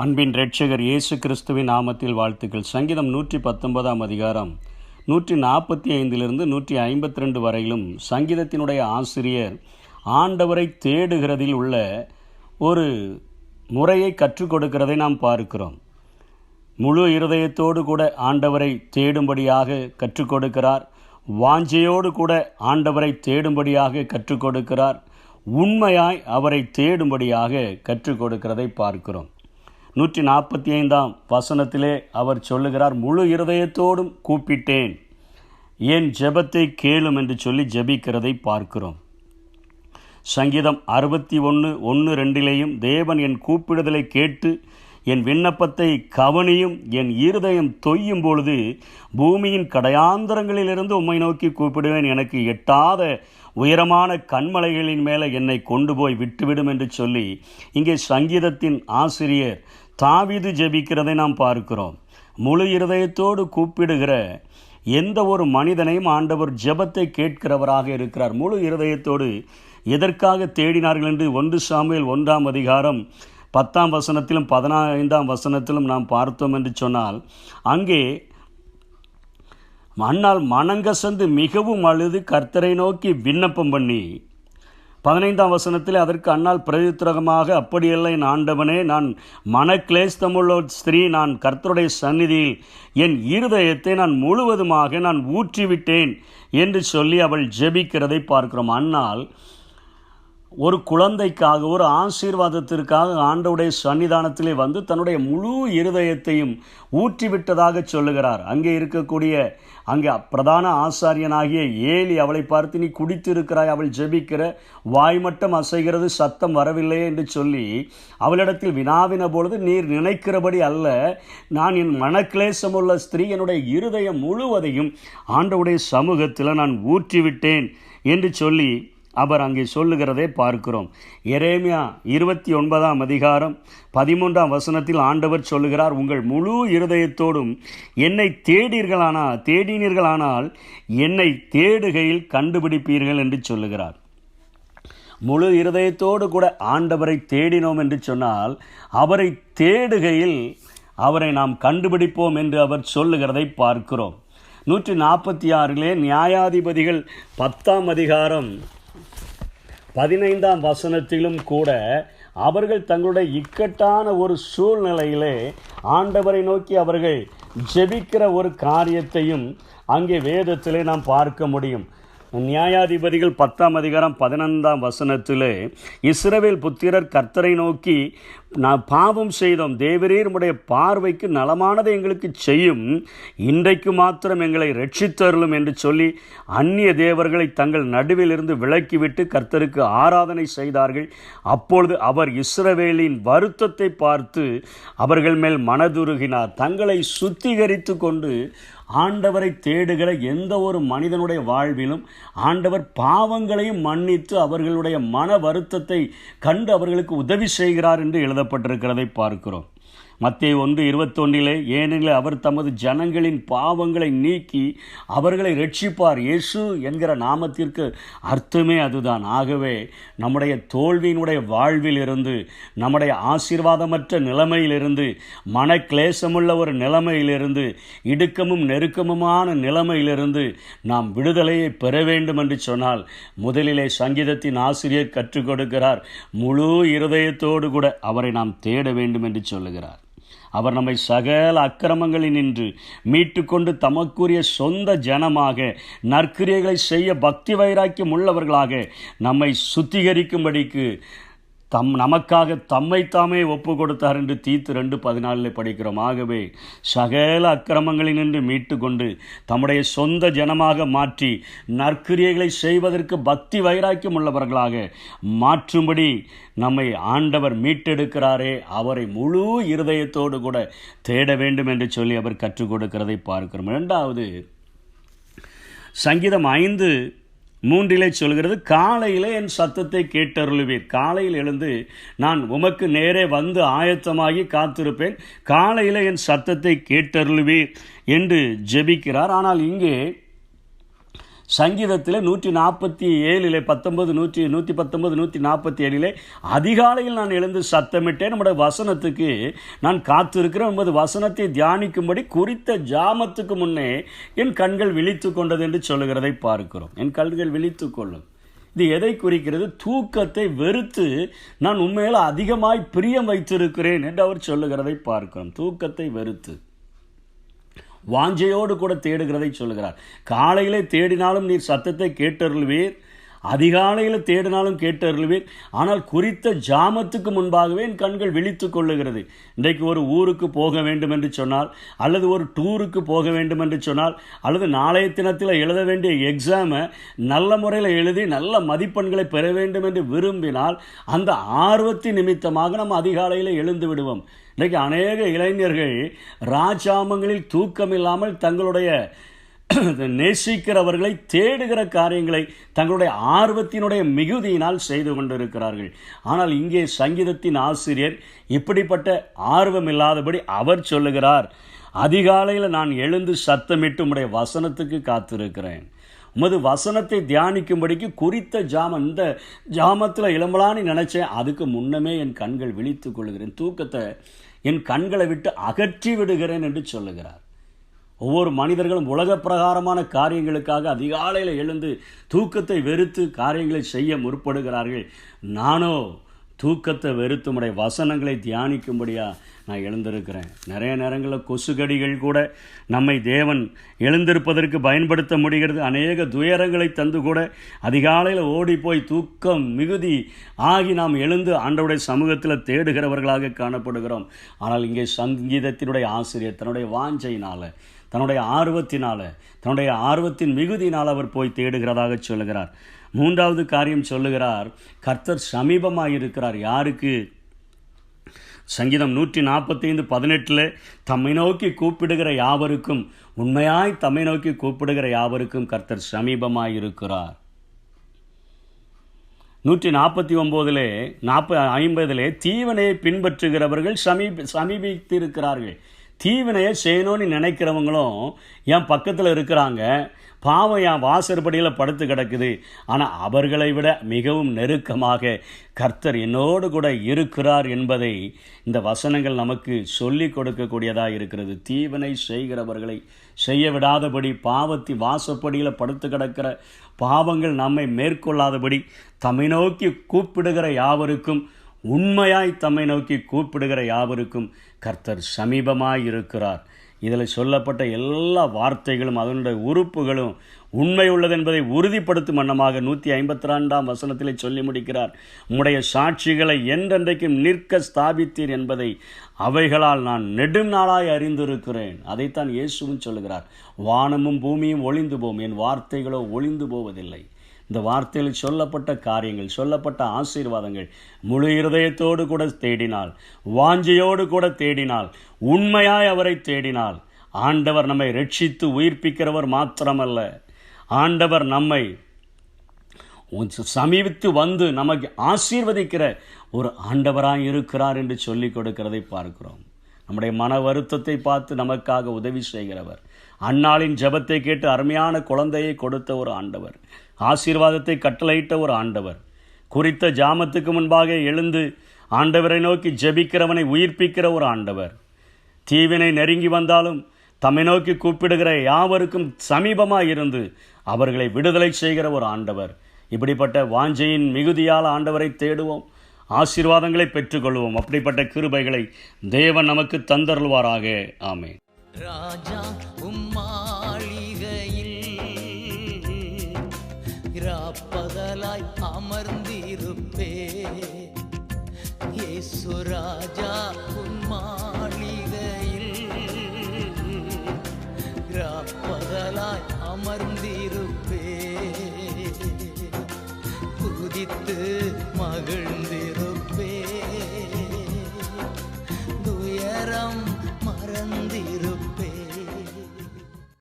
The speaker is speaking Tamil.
அன்பின் இரட்சகர் இயேசு கிறிஸ்துவின் நாமத்தில் வாழ்த்துக்கள். சங்கீதம் 119 அதிகாரம் 145 152 வரையிலும் சங்கீதத்தினுடைய ஆசிரியர் ஆண்டவரை தேடுகிறதில் உள்ள ஒரு முறையை கற்றுக் கொடுக்கிறதை நாம் பார்க்கிறோம். முழு இருதயத்தோடு கூட ஆண்டவரை தேடும்படியாக கற்றுக் கொடுக்கிறார். வாஞ்சையோடு கூட ஆண்டவரை தேடும்படியாக கற்றுக் கொடுக்கிறார். உண்மையாய் அவரை தேடும்படியாக கற்றுக் கொடுக்கிறதை பார்க்கிறோம். 145 அவர் சொல்லுகிறார், முழு இருதயத்தோடும் கூப்பிட்டேன், என் ஜெபத்தை கேளும் என்று சொல்லி ஜெபிக்கிறதை பார்க்கிறோம். சங்கீதம் 61:1-2 தேவன் என் கூப்பிடுதலை கேட்டு என் விண்ணப்பத்தை கவனியும், என் இருதயம் தொய்யும் பொழுது பூமியின் கடையாந்தரங்களிலிருந்து உம்மை நோக்கி கூப்பிடுவேன், எனக்கு எட்டாத உயரமான கண்மலைகளின் மேலே என்னை கொண்டு போய் விட்டுவிடும் என்று சொல்லி இங்கே சங்கீதத்தின் ஆசிரியர் தாவீது ஜெபிக்கிறதை நாம் பார்க்கிறோம். முழு இருதயத்தோடு கூப்பிடுகிற எந்த ஒரு மனிதனையும் ஆண்டவர் ஜெபத்தை கேட்கிறவராக இருக்கிறார். முழு இருதயத்தோடு எதற்காக தேடினார்கள் என்று 1 சாமுவேல் 1 10 15 நாம் பார்த்தோம் என்று சொன்னால், அங்கே அன்னாள் மனங்கசந்து மிகவும் அழுது கர்த்தரை நோக்கி விண்ணப்பம் பண்ணி 15 அதற்கு அன்னாள் பிரதித்திரகமாக, அப்படியல்ல என் ஆண்டவனே, நான் மனக்லேஸ்தமுள்ள ஸ்திரீ, நான் கர்த்தருடைய சந்நிதியில் என் இருதயத்தை நான் முழுவதுமாக நான் ஊற்றிவிட்டேன் என்று சொல்லி அவள் ஜெபிக்கிறதை பார்க்கிறோம். அன்னாள் ஒரு குழந்தைக்காக, ஒரு ஆசீர்வாதத்திற்காக ஆண்டவருடைய சன்னிதானத்திலே வந்து தன்னுடைய முழு இருதயத்தையும் ஊற்றிவிட்டதாக சொல்லுகிறார். அங்கே பிரதான ஆசாரியனாகிய ஏலி அவளை பார்த்து, நீ குடித்திருக்கிறாய், அவள் ஜெபிக்கிற வாய் மட்டும் அசைகிறது, சத்தம் வரவில்லையே என்று சொல்லி அவளிடத்தில் வினாவின பொழுது, நீர் நினைக்கிறபடி அல்ல, நான் என் மனக்லேசமுள்ள ஸ்திரீ, என்னுடைய இருதயம் முழுவதையும் ஆண்டவருடைய சமூகத்தில் நான் ஊற்றிவிட்டேன் என்று சொல்லி அவர் அங்கே சொல்லுகிறதை பார்க்கிறோம். எரேமியா 29 13 ஆண்டவர் சொல்லுகிறார், உங்கள் முழு இருதயத்தோடும் என்னை தேடினீர்களானால் என்னை தேடுகையில் கண்டுபிடிப்பீர்கள் என்று சொல்லுகிறார். முழு இருதயத்தோடு கூட ஆண்டவரை தேடினோம் என்று சொன்னால் அவரை தேடுகையில் அவரை நாம் கண்டுபிடிப்போம் என்று அவர் சொல்லுகிறதை பார்க்கிறோம். 146 நியாயாதிபதிகள் 10 15 கூட அவர்கள் தங்களுடைய இக்கட்டான ஒரு சூழ்நிலையிலே ஆண்டவரை நோக்கி அவர்கள் ஜெபிக்கிற ஒரு காரியத்தையும் அங்கே வேதத்திலே நாம் பார்க்க முடியும். நியாயாதிபதிகள் 10 15 இஸ்ரவேல் புத்திரர் கர்த்தரை நோக்கி, நான் பாவம் செய்தோம், தேவரீர் உம்முடைய பார்வைக்கு நலமானதை எங்களுக்கு செய்யும், இன்றைக்கு மாத்திரம் எங்களை ரட்சித்தருளும் என்று சொல்லி அந்நிய தேவர்களை தங்கள் நடுவில் இருந்து விலக்கிவிட்டு கர்த்தருக்கு ஆராதனை செய்தார்கள். அப்பொழுது அவர் இஸ்ரவேலின் வருத்தத்தை பார்த்து அவர்கள் மேல் மனதுருகினார். தங்களை சுத்திகரித்து கொண்டு ஆண்டவரை தேடுகிற எந்த ஒரு மனிதனுடைய வாழ்விலும் ஆண்டவர் பாவங்களையும் மன்னித்து அவர்களுடைய மன வருத்தத்தை கண்டு அவர்களுக்கு உதவி செய்கிறார் என்று எழுதப்பட்டிருக்கிறதை பார்க்கிறோம். மத்தேயு 1:21 ஏனெனில் அவர் தமது ஜனங்களின் பாவங்களை நீக்கி அவர்களை ரட்சிப்பார். இயேசு என்கிற நாமத்திற்கு அர்த்தமே அதுதான். ஆகவே நம்முடைய தோல்வியினுடைய வாழ்வில் இருந்து, நம்முடைய ஆசீர்வாதமற்ற நிலைமையிலிருந்து, மனக்லேசமுள்ள ஒரு நிலைமையிலிருந்து, இடுக்கமும் நெருக்கமுமான நிலைமையிலிருந்து நாம் விடுதலையை பெற வேண்டும் என்று சொன்னால் முதலிலே சங்கீதத்தின் ஆசிரியர் கற்றுக் கொடுக்கிறார், முழு இருதயத்தோடு கூட அவரை நாம் தேட வேண்டும் என்று சொல்லுகிறார். அவர் நம்மை சகல அக்கிரமங்களினின்று மீட்டு கொண்டு தமக்குரிய சொந்த ஜனமாக நற்கிரியைகளை செய்ய பக்தி வைராக்கியம் உள்ளவர்களாக நம்மை சுத்திகரிக்கும்படிக்கு நமக்காக தம்மைத்தாமே ஒப்பு கொடுத்தார் என்று தீத்து 2:14 படிக்கிறோம். ஆகவே சகல அக்கிரமங்களினின்று மீட்டு கொண்டு தம்முடைய சொந்த ஜனமாக மாற்றி நற்கிரியைகளை செய்வதற்கு பக்தி வைராக்கியம் உள்ளவர்களாக மாற்றும்படி நம்மை ஆண்டவர் மீட்டெடுக்கிறாரே, அவரை முழு இருதயத்தோடு கூட தேட வேண்டும் என்று சொல்லி அவர் கற்றுக் கொடுக்கிறதை பார்க்கிறோம். 2வது சங்கீதம் 5:3 சொல்கிறது, காலையில் என் சத்தத்தை கேட்டருளுவீர். காலையில் எழுந்து நான் உமக்கு நேரே வந்து ஆயத்தமாகி காத்திருப்பேன், காலையில் என் சத்தத்தை கேட்டருளுவீர் என்று ஜெபிக்கிறார். ஆனால் இங்கே சங்கீதத்தில் 147 19 119 147 அதிகாலையில் நான் எழுந்து சத்தமிட்டேன், நம்முடைய வசனத்துக்கு நான் காத்திருக்கிறேன், உமது வசனத்தை தியானிக்கும்படி குறித்த ஜாமத்துக்கு முன்னே என் கண்கள் விழித்து கொண்டது என்று சொல்லுகிறதை பார்க்கிறோம். என் கண்கள் விழித்து கொள்ளும். இது எதை குறிக்கிறது? தூக்கத்தை வெறுத்து நான் உண்மையில் அதிகமாய் பிரியம் வைத்திருக்கிறேன் என்று அவர் சொல்லுகிறதை பார்க்கிறோம். தூக்கத்தை வெறுத்து வாஞ்சையோடு கூட தேடுகிறதை சொல்லுகிறார். காலையிலே தேடினாலும் நீர் சத்தத்தை கேட்டருள்வீர், அதிகாலையில் தேடினாலும் கேட்டருள்வீர், ஆனால் குறித்த ஜாமத்துக்கு முன்பாகவே என் கண்கள் விழித்து கொள்ளுகிறது. இன்றைக்கு ஒரு ஊருக்கு போக வேண்டும் என்று சொன்னால், அல்லது ஒரு டூருக்கு போக வேண்டும் என்று சொன்னால், அல்லது நாளைய தினத்தில் எழுத வேண்டிய எக்ஸாமை நல்ல முறையில் எழுதி நல்ல மதிப்பெண்களை பெற வேண்டும் என்று விரும்பினால் அந்த ஆர்வத்தின் நிமித்தமாக நம்ம அதிகாலையில் எழுந்து விடுவோம். இன்றைக்கு அநேக இளைஞர்கள் ராஜாமங்களில் தூக்கம் இல்லாமல் தங்களுடைய நேசிக்கிறவர்களை தேடுகிற காரியங்களை தங்களுடைய ஆர்வத்தினுடைய மிகுதியினால் செய்து கொண்டிருக்கிறார்கள். ஆனால் இங்கே சங்கீதத்தின் ஆசிரியர் இப்படிப்பட்ட ஆர்வம் இல்லாதபடி அவர் சொல்லுகிறார், அதிகாலையில் நான் எழுந்து சத்தமிட்டு உம்முடைய வசனத்துக்கு காத்திருக்கிறேன். உமது வசனத்தை தியானிக்கும்படிக்கு குறித்த ஜாமம், இந்த ஜாமத்தில் இளம்பலான்னு நினைச்சேன், அதுக்கு முன்னமே என் கண்கள் விழித்து கொள்கிறேன், தூக்கத்தை என் கண்களை விட்டு அகற்றி விடுகிறேன் என்று சொல்லுகிறார். ஒவ்வொரு மனிதர்களும் உலக பிரகாரமான காரியங்களுக்காக அதிகாலையில் எழுந்து தூக்கத்தை வெறுத்து காரியங்களை செய்ய முற்படுகிறார்கள். நானோ தூக்கத்தை வெறுத்து உம்முடைய வசனங்களை தியானிக்கும்படியா நான் எழுந்திருக்கிறேன். நிறைய நேரங்களில் கொசுகடிகள் கூட நம்மை தேவன் எழுந்திருப்பதற்கு பயன்படுத்த முடிகிறது. அநேக துயரங்களை தந்து கூட அதிகாலையில் ஓடி போய் தூக்கம் மிகுதி ஆகி நாம் எழுந்து ஆண்டவருடைய சமூகத்தில் தேடுகிறவர்களாக காணப்படுகிறோம். ஆனால் இங்கே சங்கீதத்தினுடைய ஆசிரியர் தன்னுடைய வாஞ்சையினால், தன்னுடைய ஆர்வத்தினால், தன்னுடைய ஆர்வத்தின் மிகுதியினால் அவர் போய் தேடுகிறதாக சொல்லுகிறார். மூன்றாவது காரியம் சொல்லுகிறார், கர்த்தர் சமீபமாக இருக்கிறார். யாருக்கு? சங்கீதம் 145:18 தம்மை நோக்கி கூப்பிடுகிற யாவருக்கும், உண்மையாய் தம்மை நோக்கி கூப்பிடுகிற யாவருக்கும் கர்த்தர் சமீபமாய் இருக்கிறார். 149 50 தீவனையை பின்பற்றுகிறவர்கள் சமீபித்திருக்கிறார்கள். தீவினையை செய்யணும்னு நினைக்கிறவங்களும் என் பக்கத்தில் இருக்கிறாங்க, பாவம் என் வாசற்படியில் படுத்து கிடக்குது, ஆனால் அவர்களை விட மிகவும் நெருக்கமாக கர்த்தர் என்னோடு கூட இருக்கிறார் என்பதை இந்த வசனங்கள் நமக்கு சொல்லி கொடுக்கக்கூடியதாக இருக்கிறது. தீவினை செய்கிறவர்களை செய்ய விடாதபடி, பாவத்தின் வாசப்படியில் படுத்து கிடக்கிற பாவங்கள் நம்மை மேற்கொள்ளாதபடி, தம்மை நோக்கி கூப்பிடுகிற யாவருக்கும், உண்மையாய் தம்மை நோக்கி கூப்பிடுகிற யாவருக்கும் கர்த்தர் சமீபமாய் இருக்கிறார். இதில் சொல்லப்பட்ட எல்லா வார்த்தைகளும் அதனுடைய உறுப்புகளும் உண்மை உள்ளது என்பதை உறுதிப்படுத்தும் வண்ணமாக 152 வசனத்திலே சொல்லி முடிக்கிறார். உம்முடைய சாட்சிகளை என்றென்றைக்கும் நிற்க ஸ்தாபித்தீர் என்பதை அவைகளால் நான் நெடும் நாளாய் அறிந்திருக்கிறேன். அதைத்தான் இயேசுவும் சொல்லுகிறார். வானமும் பூமியும் ஒளிந்து போம், என் வார்த்தைகளோ ஒளிந்து போவதில்லை. இந்த வார்த்தையில் சொல்லப்பட்ட காரியங்கள், சொல்லப்பட்ட ஆசீர்வாதங்கள் முழு இருதயத்தோடு கூட தேடினால், வாஞ்சையோடு கூட தேடினால், உண்மையாய் அவரை தேடினால், ஆண்டவர் நம்மை ரட்சித்து உயிர்ப்பிக்கிறவர் மாத்திரமல்ல, ஆண்டவர் நம்மை சமீபித்து வந்து நமக்கு ஆசீர்வதிக்கிற ஒரு ஆண்டவராய் இருக்கிறார் என்று சொல்லிக் கொடுக்கிறதை பார்க்கிறோம். நம்முடைய மன வருத்தத்தை பார்த்து நமக்காக உதவி செய்கிறவர், அன்னாளின் ஜெபத்தை கேட்டு அருமையான குழந்தையை கொடுத்த ஒரு ஆண்டவர், ஆசீர்வாதத்தை கட்டளையிட்ட ஒரு ஆண்டவர், குறித்த ஜாமத்துக்கு முன்பாக எழுந்து ஆண்டவரை நோக்கி ஜெபிக்கிறவனை உயிர்ப்பிக்கிற ஒரு ஆண்டவர், தீவினை நெருங்கி வந்தாலும் தம்மை நோக்கி கூப்பிடுகிற யாவருக்கும் சமீபமாக இருந்து அவர்களை விடுதலை செய்கிற ஒரு ஆண்டவர். இப்படிப்பட்ட வாஞ்சையின் மிகுதியால் ஆண்டவரை தேடுவோம், ஆசீர்வாதங்களை பெற்றுக்கொள்வோம். அப்படிப்பட்ட கிருபைகளை தேவன் நமக்கு தந்தருள்வாராக. ஆமென். ராஜா உம்மாளிகையில் ராப்பகலாய் அமர்ந்திருப்பே, இயேசு ராஜா உம்மாளிகையில் ராப்பகலாய் அமர்ந்திருப்பே, துதித்து மகிழ்ந்திரு